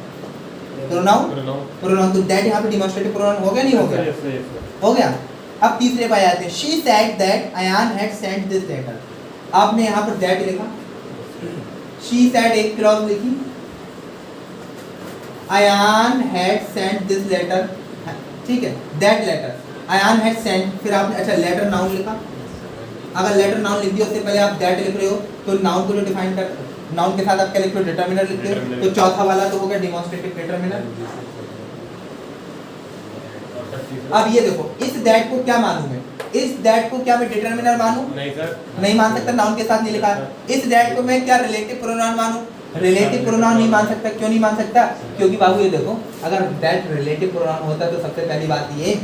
प्रोनाउन। प्रोनाउन। तो दैट यहाँ पे डिमॉन्स्ट्रेटिव प्रोनाउन हो गया, नहीं हो गया? हो गया। अब तीसरे पे आते हैं, she said that Ayan had sent this letter. आपने यहाँ पर दैट लिखा, शी सेड एक क्लॉज लिखी, Ayan had sent this letter, ठीक है, that letter Ayan had sent, फिर आपने अच्छा लेटर नाउन लिखा। अगर लेटर नाउन लिख दिया उससे पहले आप दैट लिख रहे हो तो नाउन को जो डिफाइन कर, नाउन के साथ आप क्या लिख रहे हो? डिटरमिनर लिखते हो। तो चौथा वाला तो हो गया डिमॉन्स्ट्रेटिव डिटरमिनर। अब ये देखो, इस दैट को क्या मानूं मैं? इस दैट को क्या मैं डिटरमिनर मानूं? नहीं सर, नहीं मान सकता, नाउन के साथ नहीं लिखा है। इस दैट को मैं क्या रिलेटिव प्रोनाउन मानूं? रिलेटिव प्रोनाउन नहीं मान सकता। क्यों नहीं मान सकता? क्योंकि बाबू ये देखो, अगर दैट रिलेटिव प्रोनाउन होता तो सबसे पहली बात ये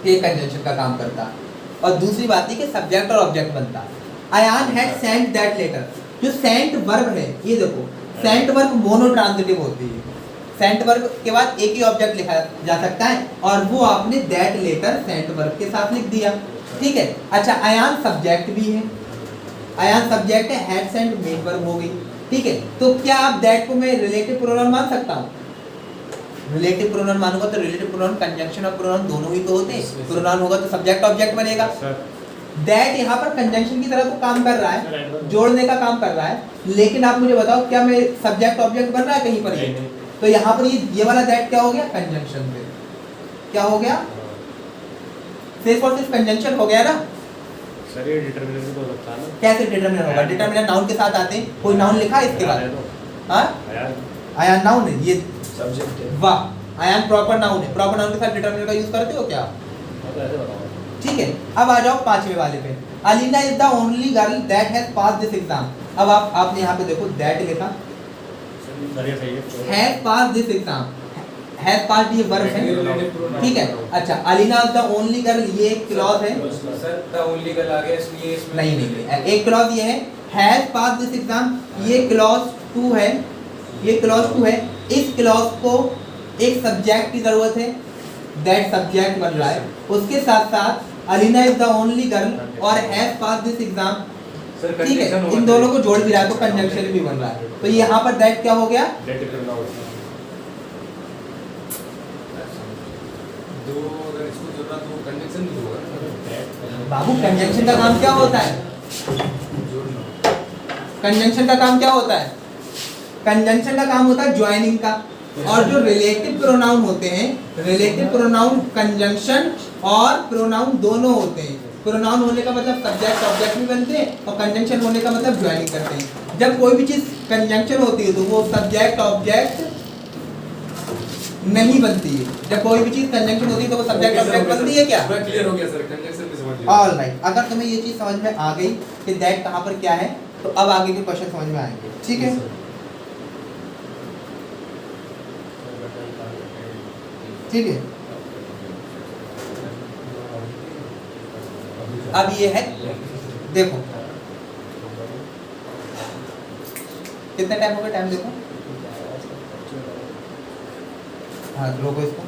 कि कंजंक्शन का काम करता, और दूसरी बात ये कि सब्जेक्ट और ऑब्जेक्ट बनता। Ayan had sent that letter, जो सेंट वर्ब है, ये देखो सेंट वर्ब मोनो ट्रांजिटिव होती है। सेंट वर्ब के बाद एक ही ऑब्जेक्ट लिखा जा सकता है और वो आपने दैट लेटर सेंट वर्ब के साथ लिख दिया, ठीक है। अच्छा, अयान सब्जेक्ट भी है, अयान सब्जेक्ट है, हैड सेंट मेन वर्ब हो गई, ठीक है। तो क्या आप दैट को मैं रिलेटिव प्रोनाउन मान सकता हूँ? रिलेटिव प्रोनाउन मानूंगा तो रिलेटिव प्रोनाउन कंजंक्शन और प्रोनाउन दोनों ही तो होते हैं। प्रोनाउन होगा तो सब्जेक्ट ऑब्जेक्ट बनेगा। दैट यहाँ पर कंजंक्शन की तरह तो काम कर रहा है, जोड़ने का काम कर रहा है, लेकिन आप मुझे बताओ क्या मैं सब्जेक्ट ऑब्जेक्ट बन रहा है कहीं पर? ये तो यहाँ पर ये वाला दैट क्या हो गया? कंजंक्शन पे। क्या हो गया? सिर्फ और सिर्फ कंजंक्शन हो गया ना। सर ये डिटरमिनर भी हो सकता है ना? कैसे डिटरमिनर होगा? डिटरमिनर नाउन के साथ आते हैं। कोई नाउन लिखा है इसके बाद? हाँ, आया आयान नाउन है ये। सब्जेक्ट है। वाह, आयान प्रॉपर नाउन है। प्रॉपर नाउन के साथ डिटरमिनर का यूज करते हो क्या? तो ऐसे बताओ। ठीक है, अब आ जाओ पांचवे वाले पे। Alina is the only girl that has pass this exam. अब आपने यहाँ पे देखो दैट लिखा, सर ये सही है। Has pass this exam. Has pass ये वर्ब है, ठीक है। अच्छा, Alina is the only girl, ये एक क्लॉज है। सर द ओनली गर्ल आ गया इसलिए इसमें नहीं, एक क्लॉज ये है, हैज पास दिस एग्जाम, ये क्लॉज 2 है, ये क्लॉज 2 है। इस क्लॉज को एक सब्जेक्ट की जरूरत है, दैट सब्जेक्ट बन रहा है। उसके साथ साथ Alina is the only girl और हैज पास दिस एग्जाम, ठीक है। इन दोनों को जोड़ भी रहा है तो कंजंक्शन भी बन रहा है। तो यहाँ पर दैट क्या हो गया? दो अगर इसको जोड़ना तो कंजंक्शन भी होगा। बाबू कंजंक्शन का काम क्या होता है? जोड़ना। कंजंक्शन का काम क्या होता है? कंजंक्शन का काम होता है ज्वाइनिंग का। और जो रिलेटिव प्रोनाउन होते हैं, रिलेटिव प्रोनाउन कंजंक्शन और प्रोनाउन दोनों होते हैं। प्रोनाउन होने का मतलब सब्जेक्ट ऑब्जेक्ट भी बनते हैं और कंजंक्शन होने का मतलब ज्वाइनिंग करते हैं। जब कोई भी चीज कंजंक्शन होती है तो वो सब्जेक्ट ऑब्जेक्ट नहीं बनती है। जब कोई भी चीज कंजंक्शन होती है तो वो सब्जेक्ट ऑब्जेक्ट बनती है क्या? पूरा क्लियर हो गया सर, कंजंक्शन भी समझ लिया। ऑल राइट, अगर तुम्हें ये चीज समझ में आ गई कि दैट कहाँ पर क्या है तो अब आगे के क्वेश्चन समझ में आएंगे, ठीक है। ठीक है, अब ये है, देखो कितना टाइम हो गया, टाइम देखो। हाँ रोको इसको।